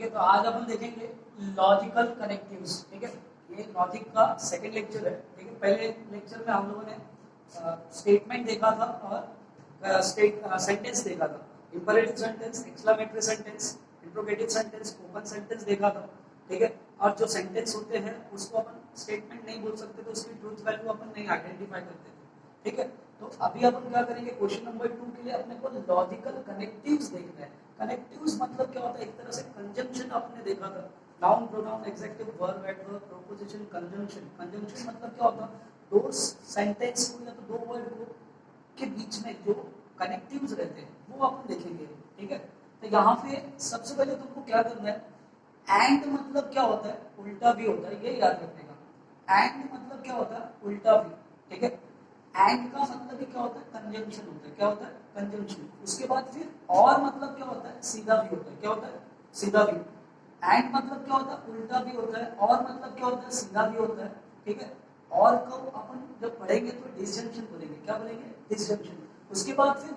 ठीक है। तो आज अपन देखेंगे लॉजिकल कनेक्टिव्स। ठीक है, ये लॉजिक का सेकंड लेक्चर है। ठीक है, पहले लेक्चर में हम लोगों ने स्टेटमेंट देखा था और सेंटेंस देखा था। Imperative sentence, exclamatory sentence, interrogative sentence, open sentence देखा था। ठीक है, और जो सेंटेंस होते हैं उसको अपन स्टेटमेंट नहीं बोल सकते, तो उसकी ट्रूथ वैल्यू अपन नहीं आइडेंटिफाई करते थे। ठीक है, तो अभी अपन क्या करेंगे, क्वेश्चन नंबर 2 के लिए अपने को लॉजिकल कनेक्टिव्स देखना है। कनेक्टिव्स मतलब क्या होता है, एक तरह से कंजंक्शन आपने देखा था। Noun, pronoun, adjective, verb, adverb, proposition, conjunction. Conjunction मतलब क्या होता है, दो सेंटेंस को या तो दो वर्ड को के बीच में जो कनेक्टिव्स रहते हैं वो अपन देखेंगे। ठीक है, तो यहाँ पे सबसे पहले तुमको क्या करना है, एंड मतलब क्या होता है, उल्टा भी होता है, ये याद रखने का। एंड मतलब क्या होता है, उल्टा भी। ठीक है, एंड का मतलब भी क्या होता है, कंजंक्शन होता है। क्या होता है, कंजंक्शन। उसके बाद फिर और मतलब क्या होता है, सीधा भी होता है। क्या होता है, सीधा भी। एंड मतलब क्या होता है, उल्टा भी होता है, और मतलब क्या होता है, सीधा भी होता है। ठीक है, और को अपन जब पढ़ेंगे तो डिसजंक्शन बोलेंगे। क्या बोलेंगे, डिसजंक्शन। उसके बाद फिर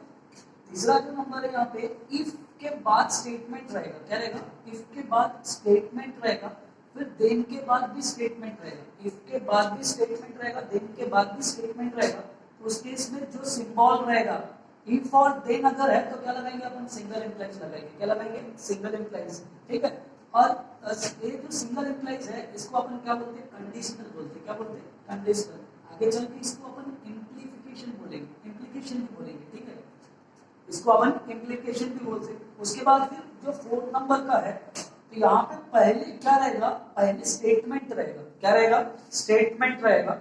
तीसरा जो नंबर है यहाँ पे, इफ के बाद स्टेटमेंट रहेगा। क्या रहेगा, इफ के बाद स्टेटमेंट रहेगा, फिर देन के बाद भी स्टेटमेंट रहेगा। इफ के बाद भी स्टेटमेंट रहेगा, देन के बाद भी स्टेटमेंट रहेगा। तो उस केस में जो सिंबल रहेगा, इफ और देन अगर है तो क्या लगाएंगे अपन, सिंगल इंप्लाइज लगाएंगे। क्या लगाएंगे, सिंगल इंप्लाइज। ठीक है, और ये जो सिंगल इंप्लाइज है इसको अपन क्या बोलते हैं, कंडीशनल बोलते हैं। क्या बोलते हैं, कंडीशनल। आगे चल के इसको अपन इम्प्लीफिकेशन बोलेंगे, इम्प्लीकेशन भी बोलेंगे। ठीक है, इसको अपन इम्प्लीकेशन भी बोलते हैं। उसके बाद फिर जो 4 नंबर का है, तो यहाँ पे पहले क्या रहेगा, पहले स्टेटमेंट रहेगा। क्या रहेगा, स्टेटमेंट रहेगा,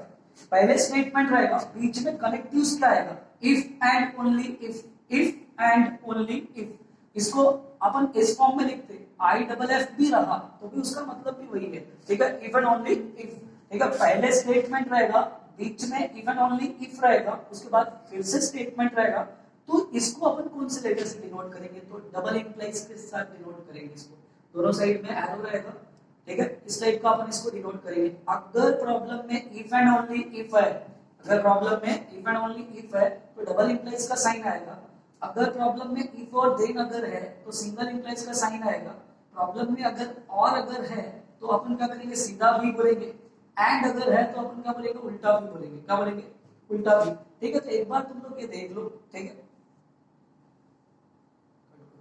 पहले स्टेटमेंट रहेगा, बीच में कनेक्टिव्स क्या आएगा, if and only if. If and only if, इसको अपन इस फॉर्म में लिखते हैं। आई डबल एफ भी रहा तो भी उसका मतलब भी वही है। ठीक है, इफ एंड ओनली इफ। ठीक है, पहले स्टेटमेंट रहेगा, बीच में इफ एंड ओनली इफ रहेगा, उसके बाद फिर से स्टेटमेंट रहेगा। तो इसको अपन कौन से लेटर से डिनोट करेंगे, तो डबल इंप्लाइज के साथ डिनोट करेंगे इसको। दोनों साइड में एरो रहेगा। ठीक है, इस टाइप का अपन इसको डिनोट करेंगे। अगर प्रॉब्लम में इफ एंड ओनली इफ है, अगर प्रॉब्लम में इफ एंड ओनली इफ है तो डबल इंप्लाइज का साइन आएगा। अगर प्रॉब्लम में इफ और देन अगर है तो सिंगल इंप्लाइज का साइन आएगा। प्रॉब्लम में अगर और अगर है तो अपन क्या करेंगे, सीधा भी बोलेंगे। एंड अगर है तो अपन क्या बोलेंगे, उल्टा भी बोलेंगे। क्या बोलेंगे, उल्टा भी। ठीक है, तो एक बार तुम लोग ये देख लो। ठीक है,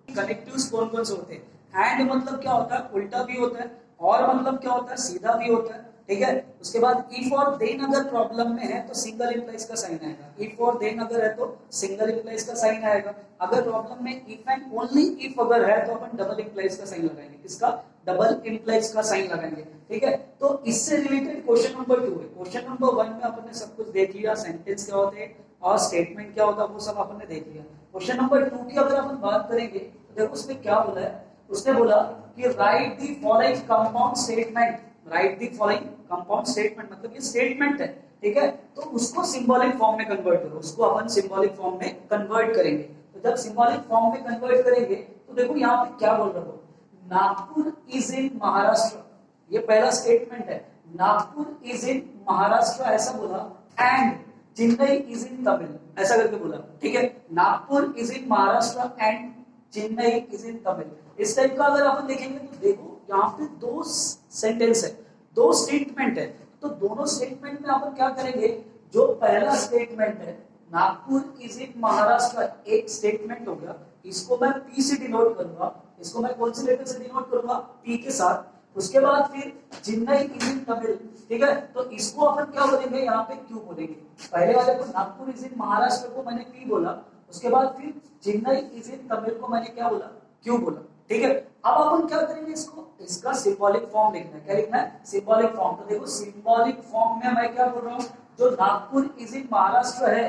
कनेक्टिव्स कौन कौन से होते हैं। एंड मतलब क्या होता है, उल्टा भी होता है, और मतलब क्या होता है, सीधा भी होता है। ठीक है, उसके बाद इफ और देन अगर प्रॉब्लम में है तो सिंगल इंप्लाइज का साइन आएगा। इफ और देन अगर है तो सिंगल इंप्लाइज का साइन आएगा। अगर प्रॉब्लम में इफ एंड ओनली इफ अगर है तो अपन डबल इंप्लाइज का साइन लगाएंगे। इसका डबल इंप्लाइज का साइन लगाएंगे। ठीक है, तो इससे रिलेटेड क्वेश्चन नंबर 2 है। क्वेश्चन नंबर 1 में अपन ने सब कुछ देख लिया, सेंटेंस क्या होते हैं और स्टेटमेंट क्या होता है वो सब अपन ने देख लिया। क्वेश्चन नंबर 2 की अगर अपन बात करेंगे तो देखो उसमें क्या बोला है, उसने बोला कि right the following compound statement. Right the following compound statement मतलब ये स्टेटमेंट है। ठीक है, तो उसको सिंबॉलिक फॉर्म में कन्वर्ट करो। उसको अपन सिंबॉलिक फॉर्म में कन्वर्ट करेंगे। तो जब सिंबॉलिक फॉर्म में कन्वर्ट करेंगे तो देखो यहाँ पे क्या बोल रहा हूँ, नागपुर इज इन महाराष्ट्र। ये पहला स्टेटमेंट है, नागपुर इज इन महाराष्ट्र ऐसा बोला। And Chennai is in Tamil ऐसा करके बोला। ठीक है, Nagpur is in Maharashtra and Chennai is in Tamil. इस टाइप का अगर अपन देखेंगे तो देखो यहाँ पे दो सेंटेंस है, दो स्टेटमेंट है। तो दोनों स्टेटमेंट में अपन क्या करेंगे, जो पहला स्टेटमेंट है नागपुर इज इन महाराष्ट्र, एक स्टेटमेंट हो गया, इसको मैं पी से डिनोट करूंगा। इसको मैं कौन से लेटर से डिनोट करूंगा, पी के साथ। उसके बाद फिर चेन्नई इज इन तमिल। ठीक है, तो इसको अपन क्या बोलेंगे, यहाँ पे क्यों बोलेंगे। पहले वाले को नागपुर इज इन महाराष्ट्र को मैंने पी बोला, उसके बाद फिर चेन्नई इज इन तमिल को मैंने क्या बोला, क्यों बोला। ठीक है, अब अपन क्या करेंगे, इसको इसका सिंबॉलिक फॉर्म लिखना है। क्या लिखना है, सिंबॉलिक फॉर्म। तो देखो सिंबॉलिक फॉर्म में मैं क्या बोल रहा हूँ, जो नागपुर इज इन महाराष्ट्र है,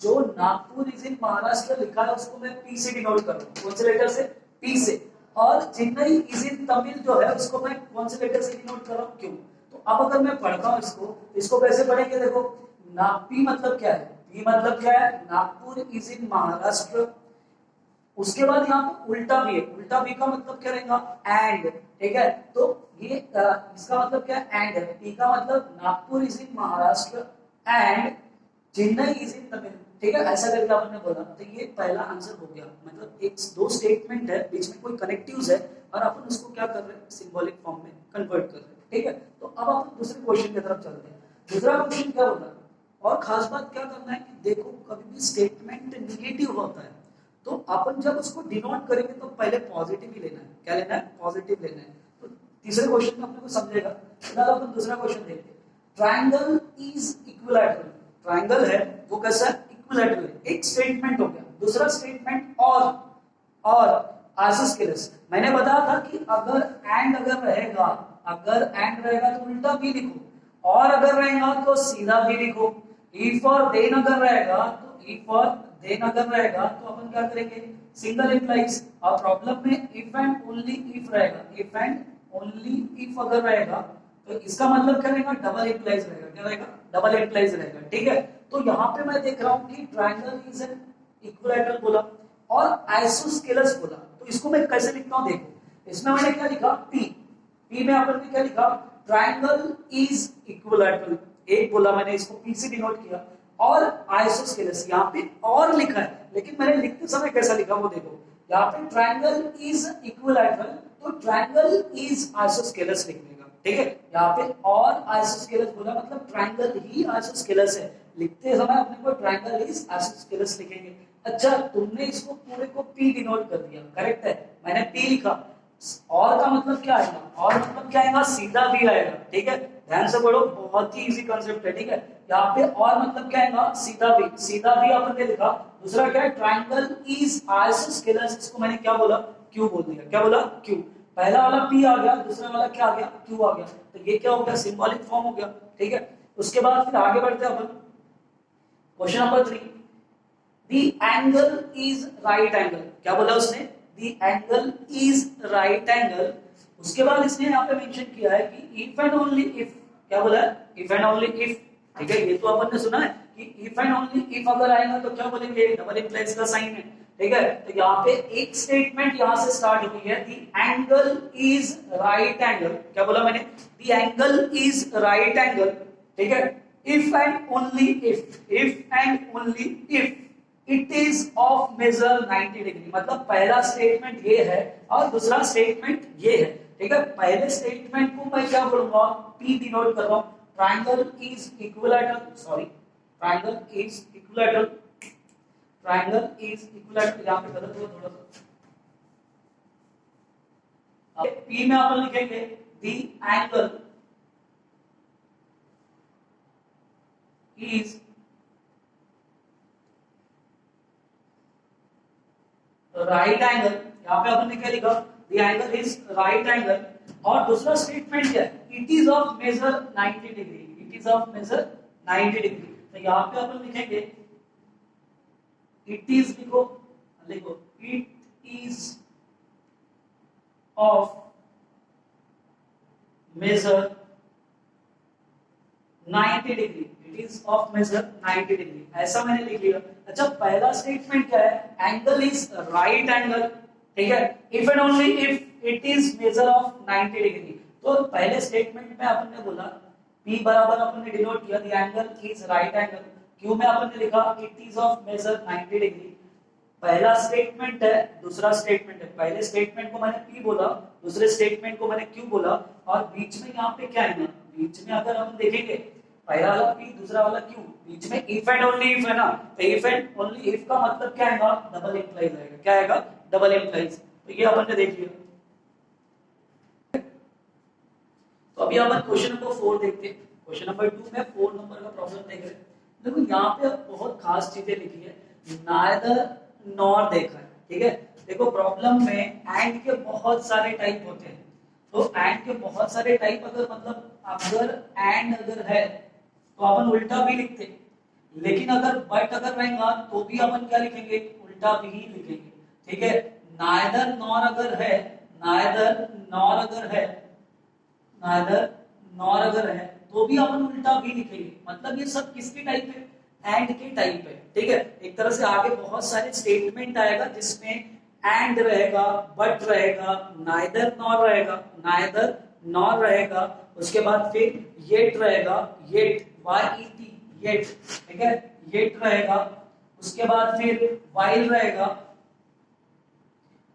जो नागपुर इज इन महाराष्ट्र लिखा है उसको मैं पी से डिनोट कर रहा हूँ। कौन से लेटर से, पी से। और चेन्नई इज इन तमिल जो है उसको मैं कौन से लेटर से डिनोट कर रहा हूँ, क्यों। तो अब अगर मैं पढ़ता हूँ इसको कैसे पढ़ेंगे, देखो पी मतलब क्या है, पी मतलब क्या है, नागपुर इज इन महाराष्ट्र। उसके बाद यहाँ पे उल्टा भी है, उल्टा भी का मतलब क्या रहेगा, एंड। ठीक है, तो ये इसका मतलब क्या है, एंड है। पी का मतलब Nagpur is in Maharashtra and Chennai is in Tamil. ठीक है, ऐसा करके आपने बोला, तो ये पहला आंसर हो गया। मतलब एक दो स्टेटमेंट है, बीच में कोई कनेक्टिव्स है और अपन उसको क्या कर रहे हैं, सिंबॉलिक फॉर्म में कन्वर्ट कर रहे हैं। ठीक है, तो अब आप दूसरे क्वेश्चन की तरफ चलते हैं। दूसरा क्वेश्चन क्या होता है, और खास बात क्या करना है कि देखो कभी भी स्टेटमेंट निगेटिव होता है तो अपन जब उसको डिनोट करेंगे तो पहले पॉजिटिव ही लेना है। क्या लेना है, पॉजिटिव लेना है। तो तीसरे क्वेश्चन में अपने को समझेगा। फिलहाल अपन दूसरा क्वेश्चन देखते हैं। Triangle is equilateral. ट्रायंगल है वो कैसा है, इक्विलैटरल है। एक स्टेटमेंट हो गया। दूसरा स्टेटमेंट और आइसोस्केलेस। मैंने बताया था कि अगर रहेगा, अगर एंड रहेगा तो उल्टा भी लिखो, और अगर रहेगा तो सीधा भी लिखो। इफ और देन अगर रहेगा तो अपन क्या करेंगे, सिंगल इंप्लाइज। और प्रॉब्लम में इफ एंड ओनली इफ रहेगा, इफ एंड ओनली इफ अगर रहेगा तो इसका मतलब क्या रहेगा, डबल इंप्लाइज रहेगा। क्या रहेगा, डबल इंप्लाइज रहेगा। ठीक है, तो यहाँ पे मैं देख रहा हूँ कि ट्रायंगल इज एन इक्विलैटरल बोला और आइसोस्केलस बोला, तो इसको मैं कैसे लिखता हूँ देखो। इसमें मैंने क्या लिखा, पी में अपन ने क्या लिखा, ट्रायंगल इज इक्विलैटरल। एक बोला मैंने, इसको पी से डिनोट किया। और आइसोस्केलस, यहाँ पे और लिखा है, लेकिन मैंने लिखते समय कैसा लिखा वो देखो। यहाँ पे ट्रायंगल इज इक्विलैटरल, तो ट्रायंगल इज आइसोस्केलस लिखने का। ठीक है, यहाँ पे और आइसोस्केलस बोला मतलब ट्रायंगल ही आइसोस्केलस है। लिखते समय अपने को ट्रायंगल इज आइसोस्केलस लिखेंगे। अच्छा, तुमने इसको पूरे को पी डिनोट कर दिया, करेक्ट है, मैंने पी लिखा। और का मतलब क्या आएगा, और मतलब क्या आएगा, सीधा भी आएगा। ठीक है, ध्यान से पढ़ो, बहुत ही इजी कांसेप्ट है। ठीक है, यहाँ पे और मतलब क्या आएगा, सीधा भी अपन ने लिखा। दूसरा क्या है, ट्रायंगल इज आइसोस्केलस, इसको मैंने क्या बोला, क्यू बोल दिया। क्या बोला, क्यू। पहला वाला पी आ गया, दूसरा वाला क्या आ गया, क्यू आ गया। तो ये क्या हो गया, सिंबॉलिक फॉर्म हो गया। ठीक है, उसके बाद फिर आगे बढ़ते हैं अपन। Question number 3, the angle is right angle. क्या बोला उसने, the angle is right angle. उसके बाद इसने यहाँ पे मेंशन किया है कि इफ एंड ओनली इफ। क्या बोला है, इफ एंड ओनली इफ। ठीक है, ये तो अपन ने सुना है कि इफ एंड ओनली इफ अगर आएगा तो क्या बोलेंगे, डबल इंप्लाइज का साइन है। ठीक है, तो यहाँ पे एक स्टेटमेंट यहाँ से स्टार्ट हुई है, the angle is right angle. क्या बोला मैंने, the angle is right angle. ठीक है, if and only if it is of measure 90 degree. मतलब पहला स्टेटमेंट ये है और दूसरा स्टेटमेंट ये है। ठीक है, पहले स्टेटमेंट को मैं क्या बोलूंगा, पी डिनोट कर रहा हूं। Triangle is equilateral, triangle is equilateral यहाँ पे गलत हुआ थोड़ा सा। पी में अपन लिखेंगे the angle is right angle. यहाँ पे अपन ने क्या लिखा, the angle is right angle. और दूसरा स्टेटमेंट क्या है, it is of measure 90 degree. It is of measure 90 degree. तो यहाँ पे अपन लिखेंगे इट इज, लिखो it is of measure 90 degree. It is of measure 90 degree, ऐसा मैंने लिख लिया। अच्छा, पहला स्टेटमेंट क्या है, एंगल इज राइट एंगल। ठीक है, if and only if it is measure of 90 degree. तो पहले स्टेटमेंट में अपन ने बोला P बराबर अपन ने डिनोट किया, the angle is right angle. Q में अपन ने लिखा it is of measure 90 degree. पहला स्टेटमेंट है, दूसरा स्टेटमेंट है। पहले स्टेटमेंट को मैंने P बोला, दूसरे स्टेटमेंट को मैंने Q बोला। और बीच में यहाँ पे क्या है ना, बीच में अगर हम देखेंगे, पहला वाला P, दूसरा वाला Q, बीच में इफ एंड ओनली इफ है ना। तो इफ एंड ओनली इफ का मतलब क्या आएगा, डबल इंप्लाइज आएगा। क्या आएगा, डबल इंप्लाइज। तो ये अपन ने देख लिया। तो अभी अपन क्वेश्चन नंबर 4 देखते हैं। क्वेश्चन नंबर 2 में 4 नंबर का प्रॉब्लम देख रहे हैं। देखो यहाँ पे बहुत खास चीजें लिखी है, नाइदर नॉर देखा है। ठीक है, देखो प्रॉब्लम में एंड के बहुत सारे टाइप होते हैं। तो एंड के बहुत सारे टाइप अगर मतलब अगर एंड अगर है तो अपन उल्टा भी लिखते, लेकिन अगर बट अगर रहेगा तो भी अपन क्या लिखेंगे, उल्टा भी ही लिखेंगे। ठीक है, नाइदर नॉर अगर है, नाइदर नॉर अगर है तो भी अपन उल्टा भी लिखेंगे। मतलब ये सब किसकी टाइप है, एंड के टाइप है। ठीक है, एक तरह से आगे बहुत सारे स्टेटमेंट आएगा जिसमें एंड रहेगा, बट रहेगा, नाइदर नॉर रहेगा, उसके बाद फिर येट रहेगा, येट, YET, येट। ठीक है, येट रहेगा। उसके बाद फिर while रहेगा,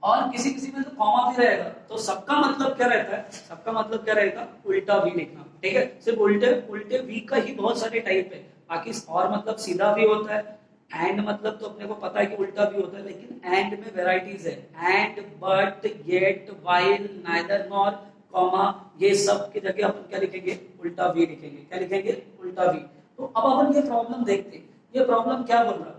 और किसी किसी में तो कॉमा भी रहेगा। तो सबका मतलब क्या रहता है, सबका मतलब क्या रहेगा, उल्टा वी लिखना, ठीक है। सिर्फ उल्टे उल्टे वी का ही बहुत सारे टाइप है, बाकी और मतलब सीधा भी होता है, एंड मतलब तो अपने को पता है कि उल्टा भी होता है, लेकिन एंड में वेराइटीज है, and, but, yet, while, neither, nor, comma, ये सब की जगह अपन क्या लिखेंगे, उल्टा वी लिखेंगे। क्या लिखेंगे, उल्टा वी। तो अब अपन ये प्रॉब्लम देखते हैं, ये प्रॉब्लम क्या बोल रहा है,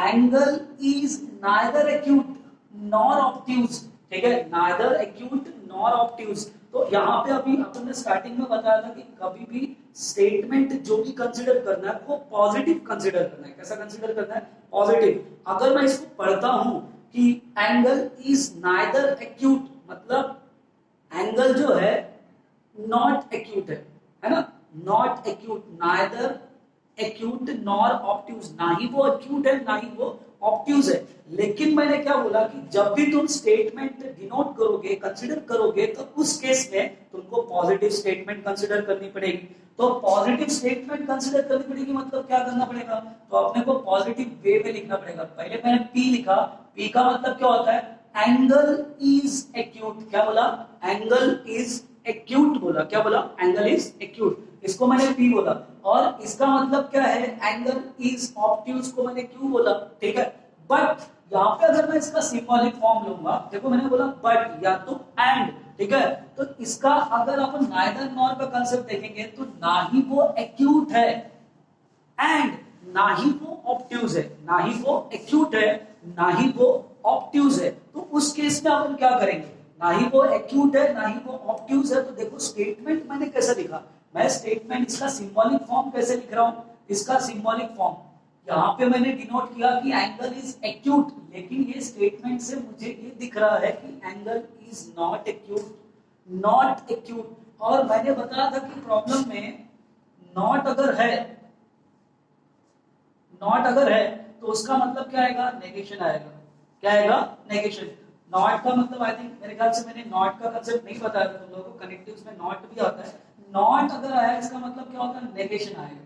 angle is neither acute nor obtuse, ठीक है, नाइदर एक्यूट नॉर ऑब्ट्यूज। तो यहाँ पे अभी अपन ने स्टार्टिंग में बताया था कि कभी भी स्टेटमेंट जो भी कंसीडर करना है वो पॉजिटिव कंसीडर करना है। कैसा कंसीडर करना है, पॉजिटिव। अगर मैं इसको पढ़ता हूं कि एंगल इज नाइदर एक्यूट, मतलब एंगल जो है नॉट एक्यूट है ना, not acute, neither acute nor obtuse, ना ही वो एक्यूट है ना ही वो ऑब्ट्यूज है। लेकिन मैंने क्या बोला कि जब भी तुम स्टेटमेंट डिनोट करोगे, कंसीडर करोगे, तो उस केस में तुमको पॉजिटिव स्टेटमेंट कंसीडर करनी पड़ेगी। तो पॉजिटिव स्टेटमेंट कंसीडर करनी पड़ेगी मतलब क्या करना पड़ेगा, तो अपने को पॉजिटिव वे में लिखना पड़ेगा। पहले मैंने पी लिखा, पी का मतलब क्या होता है, एंगल इज एक्यूट। क्या बोला, एंगल इज एक्यूट बोला। क्या बोला, एंगल इज एक्यूट, इसको मैंने पी बोला। और इसका मतलब क्या है, एंगल इज ऑब्ट्यूज को मैंने क्यू बोला, ठीक है। बट यहाँ पे अगर मैं इसका सिंबॉलिक फॉर्म लूंगा, देखो मैंने बोला बट या तो एंड, ठीक है। तो इसका अगर अपन नाइदर नॉर का कंसेप्ट देखेंगे तो ना ही वो एक्यूट है एंड ना ही वो ऑब्ट्यूज है, ना ही वो एक्यूट है ना ही वो ऑब्ट्यूज है। तो उस केस में अपन क्या करेंगे, ना ही वो एक्यूट है ना ही वो ऑब्ट्यूज है। तो देखो स्टेटमेंट मैंने कैसे लिखा, मैं स्टेटमेंट इसका सिंबॉलिक फॉर्म कैसे लिख रहा हूं, इसका सिंबॉलिक फॉर्म यहां पे मैंने डिनोट किया कि एंगल इज एक्यूट, लेकिन ये स्टेटमेंट से मुझे ये दिख रहा है कि angle is not acute, not acute. और मैंने बताया था कि प्रॉब्लम में नॉट अगर है, नॉट अगर है तो उसका मतलब क्या आएगा, नेगेशन आएगा। क्या आएगा, नेगेशन। नॉट का मतलब आई थिंक मेरे ख्याल से मैंने नॉट का कंसेप्ट नहीं बताया था तुम लोगों को, कनेक्टिव्स में नॉट भी आता है। नॉट अगर आया इसका मतलब क्या होता है, नेगेशन आएगा,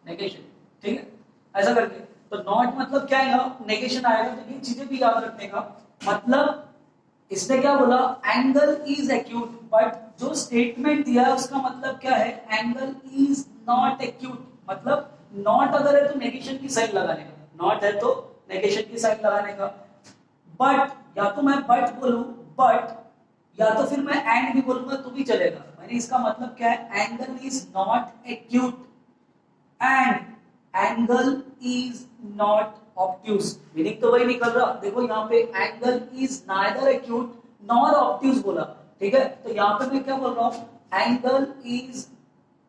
नेगेशन, ठीक है, ऐसा करके। तो नॉट मतलब क्या आएगा, नेगेशन आएगा। तो ये चीजें भी याद रखने का मतलब, इसने क्या बोला, एंगल इज एक्यूट, बट जो स्टेटमेंट दिया है उसका मतलब क्या है, एंगल इज नॉट एक्यूट। मतलब नॉट अगर है तो नेगेशन की साइन लगाने का, नॉट है तो नेगेशन की साइन लगाने का। बट या तो मैं बट बोलूं, बट या तो फिर मैं एंड भी बोलूंगा तो भी चलेगा। मैंने इसका मतलब क्या है, angle is not acute and angle is not obtuse. Meaning तो वही निकल रहा, देखो यहाँ पे angle is neither acute nor obtuse बोला, ठीक है। तो यहाँ पे मैं क्या बोल रहा हूँ, angle is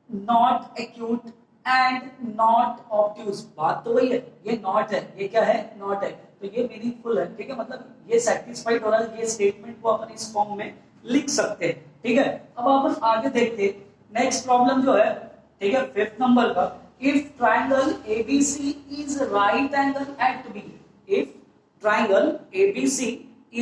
not acute and not obtuse. बात तो वही है, ये नॉट है, ये क्या है, नॉट है। तो ये मीनिंगफुल है, ठीक है, मतलब ये सेटिस्फाइड हो रहा है, ये स्टेटमेंट को अपन इस फॉर्म में लिख सकते हैं, ठीक है। अब अपन आगे देखते हैं नेक्स्ट प्रॉब्लम जो है, ठीक है, 5th नंबर का। If triangle ABC is right angle at B, if triangle ABC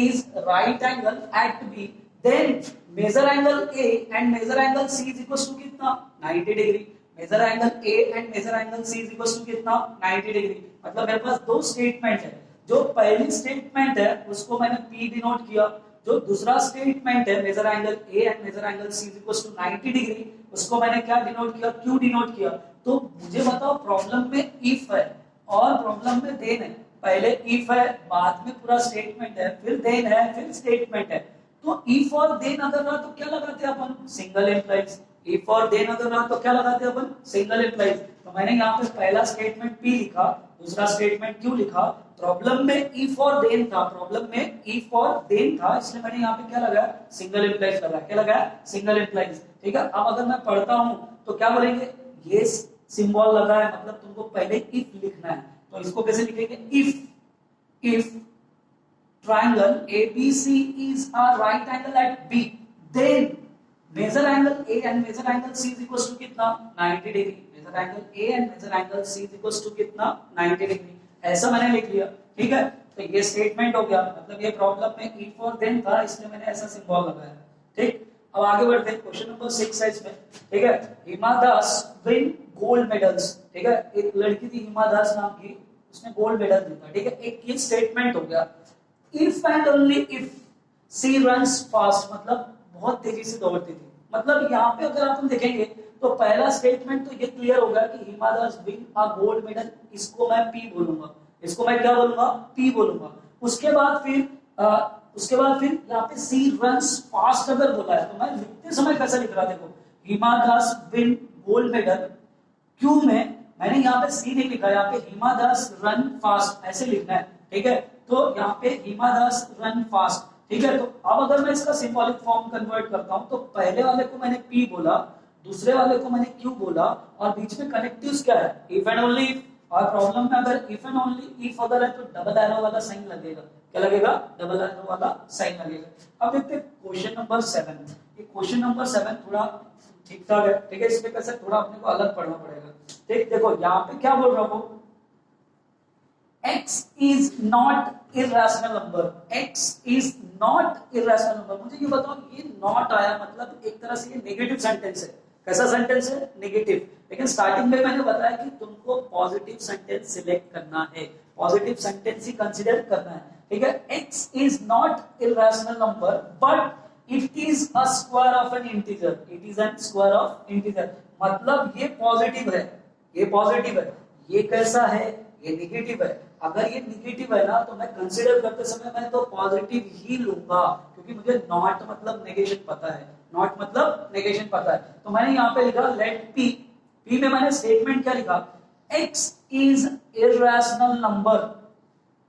is right angle at B, then measure angle A and measure angle C is equals to कितना, 90 degree. measure angle A and measure angle C is equals to कितना, 90 degree. मतलब मेरे पास दो statement है, जो पहली statement है उसको मैंने P डिनोट किया, जो दूसरा स्टेटमेंट है measure angle A and measure angle C is equal to 90 degree, उसको मैंने क्या डिनोट किया, Q डिनोट किया। तो मुझे बताओ प्रॉब्लम में इफ है और प्रॉब्लम में देन है। पहले इफ है, बाद में पूरा स्टेटमेंट है, फिर देन है, फिर स्टेटमेंट है। तो इफ और देन अगर रहा तो क्या लगाते हैं अपन, सिंगल एम्प्लाइज। इफ और देन अगर रहा तो क्या लगाते हैं अपन, सिंगल एम्प्लाइज। तो मैंने यहाँ पे पहला स्टेटमेंट P लिखा, दूसरा स्टेटमेंट Q लिखा। प्रॉब्लम में इफ और देन था, प्रॉब्लम में इफ और देन था, इसलिए मैंने यहाँ पे क्या लगाया, सिंगल एम्प्लाइज लगाया। क्या लगाया, सिंगल एम्प्लाइज, ठीक है। अब अगर मैं पढ़ता हूं तो क्या बोलेंगे, ये सिंबल लगा है मतलब तुमको पहले इफ लिखना है। तो इसको कैसे लिखेंगे, if triangle ABC is a right angle at B, then measure angle A and measure angle C is equals to कितना, 90 degree. measure angle A and measure angle C is equals to कितना, 90 degree. ऐसा मैंने लिख लिया, ठीक है। तो ये स्टेटमेंट हो गया, मतलब ये प्रॉब्लम में इफ और देन था, इसलिए मैंने ऐसा सिंबल लगाया, ठीक। अब आगे बढ़ते हैं, क्वेश्चन नंबर 6 है इसमें, ठीक है। Hima Das win gold medals, ठीक है, एक लड़की थी हिमा दास नाम की, उसने गोल्ड मेडल जीता, ठीक है। एक ये स्टेटमेंट हो गया, if and only if C runs fast, मतलब बहुत तेजी से दौड़ती थी। मतलब यहाँ पे अगर आप देखेंगे तो पहला स्टेटमेंट तो ये क्लियर होगा कि Hima Das win a gold medal, इसको मैं पी बोलूंगा, इसको मैं क्या बोलूंगा, पी बोलूंगा। उसके बाद फिर यहाँ पे सी रन्स फास्ट अगर बोला है तो मैं लिखते समय कैसा लिख रहा, देखो Hima Das win gold medal, क्यों में मैंने यहाँ पे सी नहीं लिखा, यहाँ पे हिमा दास रन फास्ट ऐसे लिखना है, ठीक है। तो यहाँ पे हिमा दास रन फास्ट, ठीक है। तो अब अगर मैं इसका सिंबॉलिक फॉर्म कन्वर्ट करता हूं तो पहले वाले को मैंने पी बोला, दूसरे वाले को मैंने क्यू बोला, और बीच में कनेक्टिव्स क्या है, इफ एंड ओनली इफ। और प्रॉब्लम में अगर इफ एंड ओनली इफ अगर है तो डबल एरो वाला साइन लगेगा, क्या लगेगा, डबल एरो वाला साइन लगेगा। अब देखते हैं क्वेश्चन नंबर 7। ये क्वेश्चन नंबर 7 थोड़ा ठीक ठाक है, ठीक है, इसमें कैसे थोड़ा अपने को अलग पढ़ना पड़ेगा। ठीक, देखो यहाँ पे क्या बोल रहा हूँ, x is not irrational number, x is not irrational number। मुझे ये बताओ, ये not आया मतलब एक तरह से ये नेगेटिव सेंटेंस है। कैसा सेंटेंस है, नेगेटिव। लेकिन स्टार्टिंग में मैंने बताया कि तुमको पॉजिटिव सेंटेंस सिलेक्ट करना है, पॉजिटिव सेंटेंस ही कंसीडर करना है, ठीक है। x is not irrational number but it is a square of an integer, it is a square of integer। मतलब ये पॉजिटिव है, ये पॉजिटिव है। ये कैसा है, ये नेगेटिव है। अगर ये नेगेटिव है ना तो मैं कंसीडर करते समय मैं तो पॉजिटिव ही लूंगा, क्योंकि मुझे नॉट मतलब नेगेशन पता है, नॉट मतलब नेगेशन पता है। तो मैंने यहाँ पे लिखा लेट पी, पी में मैंने स्टेटमेंट क्या लिखा, x इज इर्रेशनल नंबर।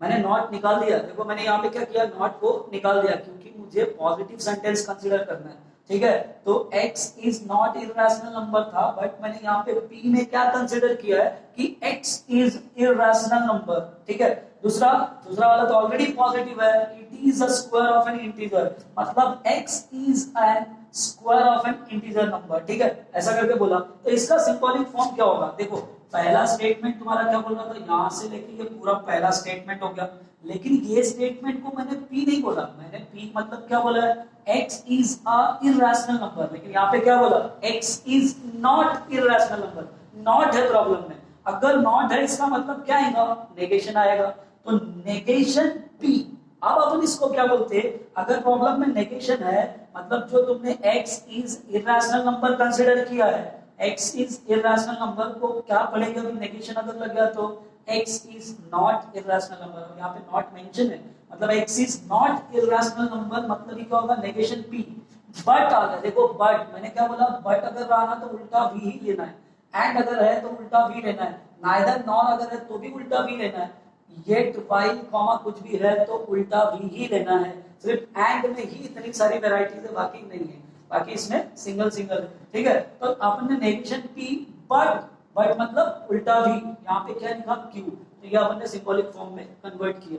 मैंने नॉट निकाल दिया, देखो मैंने यहाँ पे क्या किया, नॉट को निकाल दिया, क्योंकि मुझे पॉजिटिव सेंटेंस कंसीडर करना है, ठीक है। तो x is not irrational number था, बट मैंने यहाँ पे p में क्या कंसीडर किया है कि x इज इर्रेशनल नंबर, ठीक है। दूसरा वाला तो ऑलरेडी पॉजिटिव है, it is a square of N integer, मतलब x is an square of N integer number, ठीक है, ऐसा करके बोला। तो इसका सिंबॉलिक फॉर्म क्या होगा, देखो पहला स्टेटमेंट तुम्हारा क्या बोल रहा था, यहाँ से लेके ये पूरा पहला स्टेटमेंट हो गया। लेकिन ये स्टेटमेंट को मैंने p नहीं बोला, मैंने p मतलब क्या बोला है, x is a irrational number. लेकिन यहाँ पे क्या बोला, x is not irrational number, not है प्रॉब्लम में। अगर नॉट है इसका मतलब क्या आएगा, नेगेशन आएगा, तो नेगेशन p। अब अपन इसको क्या बोलते हैं, अगर प्रॉब्लम में नेगेशन है मतलब जो तुमने x is irrational number consider किया है, x इज इर्रेशनल नंबर को क्या पढ़ेंगे, अभी नेगेशन अगर लग गया तो x is not irrational number. यहाँ पे नॉट मेंशन है, मतलब x is not irrational number, मतलब ये क्या होगा, नेगेशन p। बट आ गया, देखो बट मैंने क्या बोला, बट अगर रहा तो उल्टा v ही लेना है, एंड अगर है तो उल्टा v लेना है, नाइदर नॉर अगर है तो भी उल्टा v लेना है, येट व्हाइल कॉमा कुछ भी है तो उल्टा v ही लेना है। सिर्फ एंड में ही इतनी सारी वैरायटीज है, बाकी नहीं है, बाकी इसमें सिंगल सिंगल, ठीक है। तो आपने नेगेशन p बट मतलब उल्टा v, यहाँ पे क्या लिखा q, तो ये आपने सिंबॉलिक फॉर्म में कन्वर्ट किया।